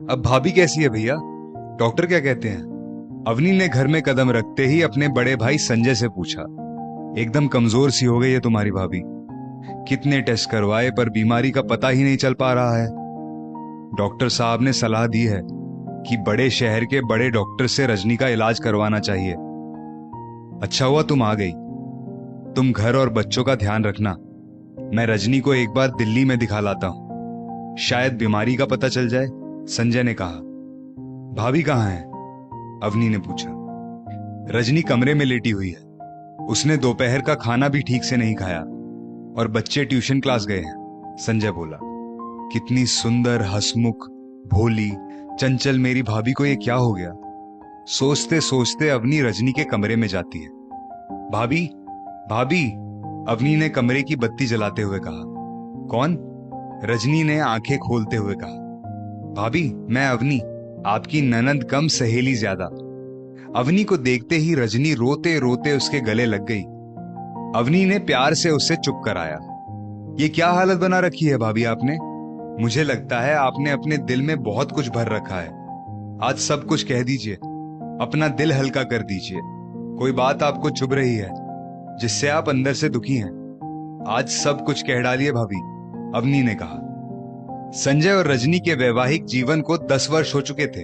अब भाभी कैसी है भैया? डॉक्टर क्या कहते हैं? अवनी ने घर में कदम रखते ही अपने बड़े भाई संजय से पूछा। एकदम कमजोर सी हो गई है तुम्हारी भाभी। कितने टेस्ट करवाए पर बीमारी का पता ही नहीं चल पा रहा है। डॉक्टर साहब ने सलाह दी है कि बड़े शहर के बड़े डॉक्टर से रजनी का इलाज करवाना चाहिए। अच्छा हुआ तुम आ गई। तुम घर और बच्चों का ध्यान रखना। मैं रजनी को एक बार दिल्ली में दिखा लाता हूं, शायद बीमारी का पता चल जाए, संजय ने कहा। भाभी कहाँ है? अवनी ने पूछा। रजनी कमरे में लेटी हुई है। उसने दोपहर का खाना भी ठीक से नहीं खाया और बच्चे ट्यूशन क्लास गए हैं, संजय बोला। कितनी सुंदर, हंसमुख, भोली, चंचल मेरी भाभी को ये क्या हो गया? सोचते सोचते अवनी रजनी के कमरे में जाती है। भाभी, भाभी, अवनी ने कमरे की बत्ती जलाते हुए कहा। कौन? रजनी ने आंखें खोलते हुए कहा। भाभी, मैं अवनी, आपकी ननद कम सहेली ज्यादा। अवनी को देखते ही रजनी रोते रोते उसके गले लग गई। अवनी ने प्यार से उसे चुप कराया। ये क्या हालत बना रखी है भाभी आपने? मुझे लगता है आपने अपने दिल में बहुत कुछ भर रखा है। आज सब कुछ कह दीजिए, अपना दिल हल्का कर दीजिए। कोई बात आपको चुभ रही है जिससे आप अंदर से दुखी हैं। आज सब कुछ कह डालिए भाभी, अवनी ने कहा। संजय और रजनी के वैवाहिक जीवन को 10 वर्ष हो चुके थे।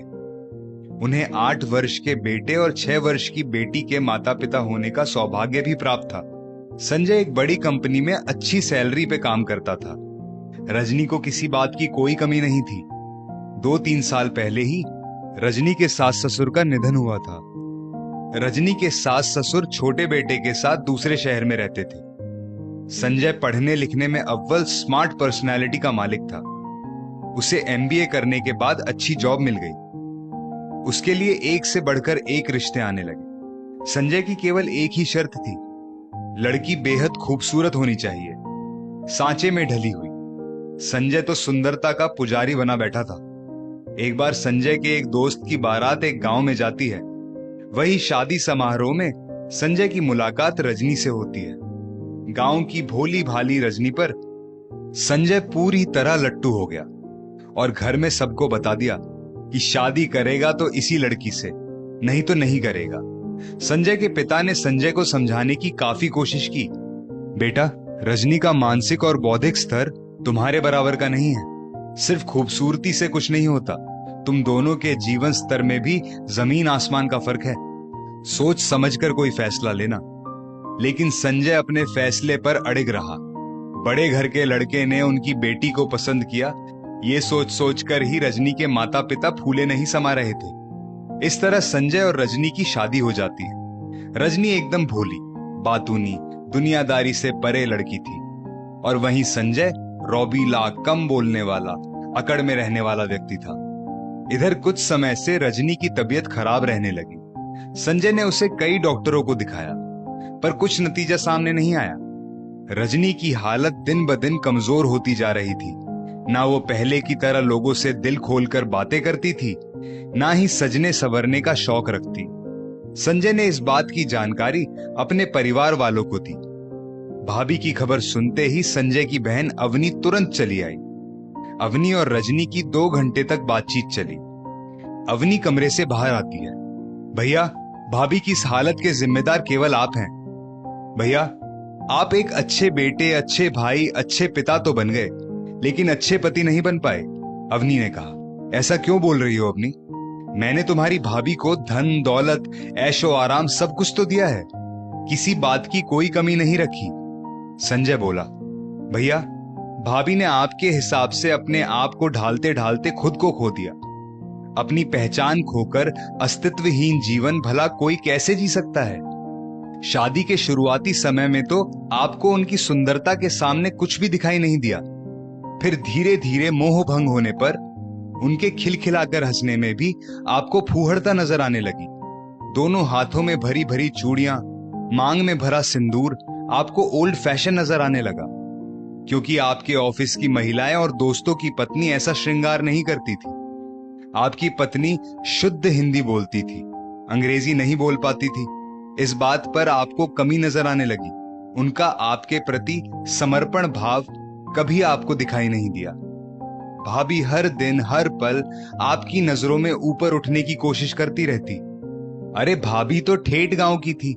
उन्हें 8 वर्ष के बेटे और 6 वर्ष की बेटी के माता पिता होने का सौभाग्य भी प्राप्त था। संजय एक बड़ी कंपनी में अच्छी सैलरी पे काम करता था। रजनी को किसी बात की कोई कमी नहीं थी। 2-3 साल पहले ही रजनी के सास ससुर का निधन हुआ था। रजनी के सास ससुर छोटे बेटे के साथ दूसरे शहर में रहते थे। संजय पढ़ने लिखने में अव्वल, स्मार्ट पर्सनैलिटी का मालिक था। उसे एमबीए करने के बाद अच्छी जॉब मिल गई। उसके लिए एक से बढ़कर एक रिश्ते आने लगे। संजय की केवल एक ही शर्त थी, लड़की बेहद खूबसूरत होनी चाहिए, सांचे में ढली हुई। संजय तो सुंदरता का पुजारी बना बैठा था। एक बार संजय के एक दोस्त की बारात एक गांव में जाती है। वही शादी समारोह में संजय की मुलाकात रजनी से होती है। गांव की भोली भाली रजनी पर संजय पूरी तरह लट्टू हो गया और घर में सबको बता दिया कि शादी करेगा तो इसी लड़की से, नहीं तो नहीं करेगा। संजय के पिता ने संजय को समझाने की काफी कोशिश की। बेटा, रजनी का मानसिक और बौद्धिक स्तर तुम्हारे बराबर का नहीं है। सिर्फ खूबसूरती से कुछ नहीं होता, तुम दोनों के जीवन स्तर में भी जमीन आसमान का फर्क है। सोच समझकर कोई फैसला लेना। लेकिन संजय अपने फैसले पर अड़िग रहा। बड़े घर के लड़के ने उनकी बेटी को पसंद किया, ये सोच सोचकर ही रजनी के माता पिता फूले नहीं समा रहे थे। इस तरह संजय और रजनी की शादी हो जाती है। रजनी एकदम भोली, बातूनी, दुनियादारी से परे लड़की थी और वहीं संजय रौबीला, कम बोलने वाला, अकड़ में रहने वाला व्यक्ति था। इधर कुछ समय से रजनी की तबीयत खराब रहने लगी। संजय ने उसे कई डॉक्टरों को दिखाया पर कुछ नतीजा सामने नहीं आया। रजनी की हालत दिन ब दिन कमजोर होती जा रही थी। ना वो पहले की तरह लोगों से दिल खोलकर बातें करती थी, ना ही सजने संवरने का शौक रखती। संजय ने इस बात की जानकारी अपने परिवार वालों को दी। भाभी की खबर सुनते ही संजय की बहन अवनी तुरंत चली आई। अवनी और रजनी की 2 घंटे तक बातचीत चली। अवनी कमरे से बाहर आती है। भैया, भाभी की इस हालत के जिम्मेदार केवल आप हैं। भैया, आप एक अच्छे बेटे, अच्छे भाई, अच्छे पिता तो बन गए, लेकिन अच्छे पति नहीं बन पाए, अवनी ने कहा। ऐसा क्यों बोल रही हो अवनी? मैंने तुम्हारी भाभी को धन दौलत, ऐशो आराम सब कुछ तो दिया है, किसी बात की कोई कमी नहीं रखी, संजय बोला। भैया, भाभी ने आपके हिसाब से अपने आप को ढालते ढालते खुद को खो दिया। अपनी पहचान खोकर अस्तित्वहीन जीवन भला कोई कैसे जी सकता है? शादी के शुरुआती समय में तो आपको उनकी सुंदरता के सामने कुछ भी दिखाई नहीं दिया। फिर धीरे धीरे मोह भंग होने पर उनके खिलखिलाकर हंसने में भी आपको फूहड़ता नजर आने लगी। दोनों हाथों में भरी भरी चूड़ियां, मांग में भरा सिंदूर आपको ओल्ड फैशन नजर आने लगा, क्योंकि आपके ऑफिस की महिलाएं और दोस्तों की पत्नी ऐसा श्रृंगार नहीं करती थी। आपकी पत्नी शुद्ध हिंदी बोलती थी, अंग्रेजी नहीं बोल पाती थी। इस बात पर आपको कमी नजर आने लगी। उनका आपके प्रति समर्पण भाव कभी आपको दिखाई नहीं दिया। भाभी हर दिन हर पल आपकी नजरों में ऊपर उठने की कोशिश करती रहती। अरे भाभी तो ठेठ गांव की थी,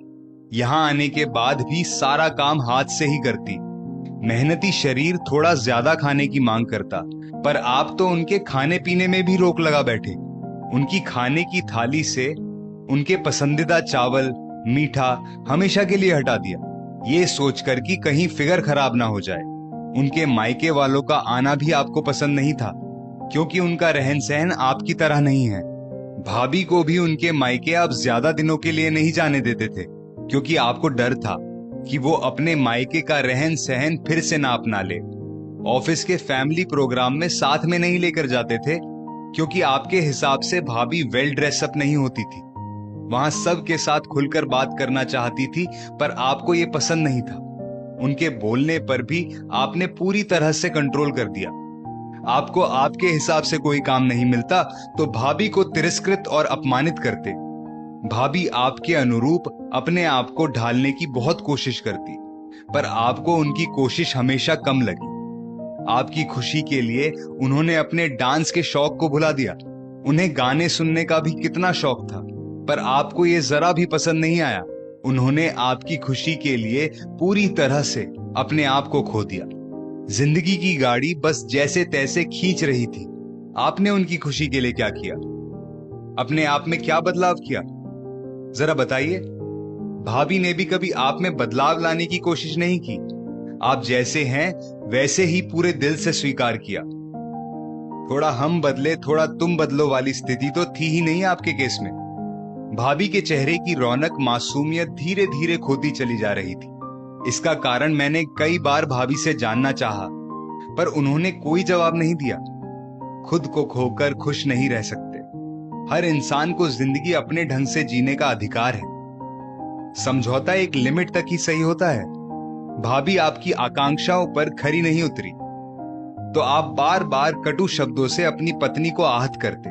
यहां आने के बाद भी सारा काम हाथ से ही करती। मेहनती शरीर थोड़ा ज्यादा खाने की मांग करता, पर आप तो उनके खाने पीने में भी रोक लगा बैठे। उनकी खाने की थाली से उनके पसंदीदा चावल, मीठा हमेशा के लिए हटा दिया, ये सोचकर कि कहीं फिगर खराब ना हो जाए। उनके मायके वालों का आना भी आपको पसंद नहीं था, क्योंकि उनका रहन सहन आपकी तरह नहीं है। भाभी को भी उनके मायके आप ज्यादा दिनों के लिए नहीं जाने देते थे, क्योंकि आपको डर था कि वो अपने मायके का रहन सहन फिर से ना अपना ले। ऑफिस के फैमिली प्रोग्राम में साथ में नहीं लेकर जाते थे, क्योंकि आपके हिसाब से भाभी वेल ड्रेसअप नहीं होती थी। वहां सब के साथ खुलकर बात करना चाहती थी, पर आपको ये पसंद नहीं था। उनके बोलने पर भी आपने पूरी तरह से कंट्रोल कर दिया। आपको आपके हिसाब से कोई काम नहीं मिलता तो भाभी को तिरस्कृत और अपमानित करते। भाभी आपके अनुरूप अपने आप को ढालने की बहुत कोशिश करती, पर आपको उनकी कोशिश हमेशा कम लगी। आपकी खुशी के लिए उन्होंने अपने डांस के शौक को भुला दिया। उन्हें गाने सुनने का भी कितना शौक था, पर आपको ये जरा भी पसंद नहीं आया। उन्होंने आपकी खुशी के लिए पूरी तरह से अपने आप को खो दिया। जिंदगी की गाड़ी बस जैसे तैसे खींच रही थी। आपने उनकी खुशी के लिए क्या किया? अपने आप में क्या बदलाव किया, जरा बताइए। भाभी ने भी कभी आप में बदलाव लाने की कोशिश नहीं की। आप जैसे हैं वैसे ही पूरे दिल से स्वीकार किया। थोड़ा हम बदले थोड़ा तुम बदलो वाली स्थिति तो थी ही नहीं आपके केस में। भाभी के चेहरे की रौनक, मासूमियत धीरे धीरे खोती चली जा रही थी। इसका कारण मैंने कई बार भाभी से जानना चाहा, पर उन्होंने कोई जवाब नहीं दिया। खुद को खोकर खुश नहीं रह सकते। हर इंसान को जिंदगी अपने ढंग से जीने का अधिकार है। समझौता एक लिमिट तक ही सही होता है। भाभी आपकी आकांक्षाओं पर खरी नहीं उतरी, तो आप बार बार कटु शब्दों से अपनी पत्नी को आहत करते।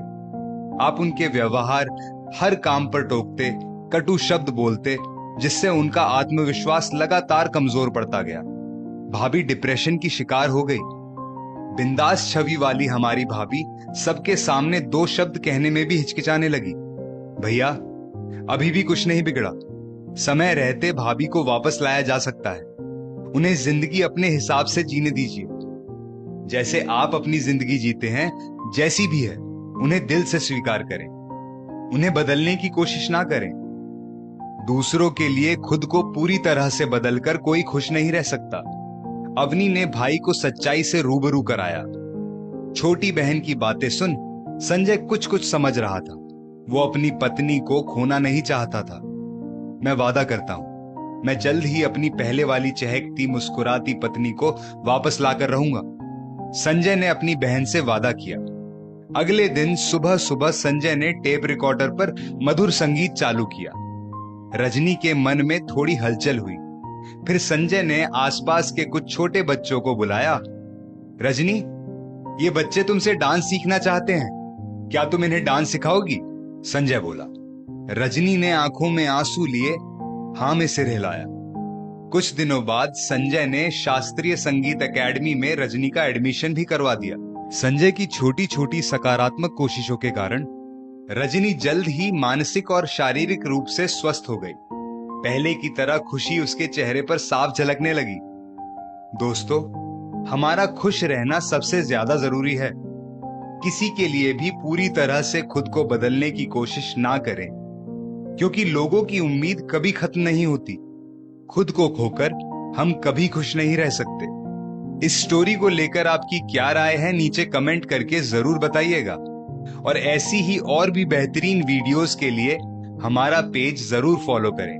आप उनके व्यवहार, हर काम पर टोकते, कटु शब्द बोलते, जिससे उनका आत्मविश्वास लगातार कमजोर पड़ता गया। भाभी डिप्रेशन की शिकार हो गई। बिंदास छवि वाली हमारी भाभी सबके सामने दो शब्द कहने में भी हिचकिचाने लगी। भैया, अभी भी कुछ नहीं बिगड़ा। समय रहते भाभी को वापस लाया जा सकता है। उन्हें जिंदगी अपने हिसाब से जीने दीजिए, जैसे आप अपनी जिंदगी जीते हैं। जैसी भी है उन्हें दिल से स्वीकार करें। उन्हें बदलने की कोशिश ना करें। दूसरों के लिए खुद को पूरी तरह से बदलकर कोई खुश नहीं रह सकता। अवनी ने भाई को सच्चाई से रूबरू कराया। छोटी बहन की बातें सुन संजय कुछ कुछ समझ रहा था। वो अपनी पत्नी को खोना नहीं चाहता था। मैं वादा करता हूं, मैं जल्द ही अपनी पहले वाली चहकती मुस्कुराती पत्नी को वापस लाकर रहूंगा। संजय ने अपनी बहन से वादा किया। अगले दिन सुबह सुबह संजय ने टेप रिकॉर्डर पर मधुर संगीत चालू किया। रजनी के मन में थोड़ी हलचल हुई। फिर संजय ने आसपास के कुछ छोटे बच्चों को बुलाया। रजनी, ये बच्चे तुमसे डांस सीखना चाहते हैं, क्या तुम इन्हें डांस सिखाओगी? संजय बोला। रजनी ने आंखों में आंसू लिए हां में सिर हिलाया। कुछ दिनों बाद संजय ने शास्त्रीय संगीत एकेडमी में रजनी का एडमिशन भी करवा दिया। संजय की छोटी छोटी सकारात्मक कोशिशों के कारण रजनी जल्द ही मानसिक और शारीरिक रूप से स्वस्थ हो गई। पहले की तरह खुशी उसके चेहरे पर साफ झलकने लगी। दोस्तों, हमारा खुश रहना सबसे ज्यादा जरूरी है। किसी के लिए भी पूरी तरह से खुद को बदलने की कोशिश ना करें, क्योंकि लोगों की उम्मीद कभी खत्म नहीं होती। खुद को खोकर हम कभी खुश नहीं रह सकते। इस स्टोरी को लेकर आपकी क्या राय है, नीचे कमेंट करके जरूर बताइएगा। और ऐसी ही और भी बेहतरीन वीडियोस के लिए हमारा पेज जरूर फॉलो करें।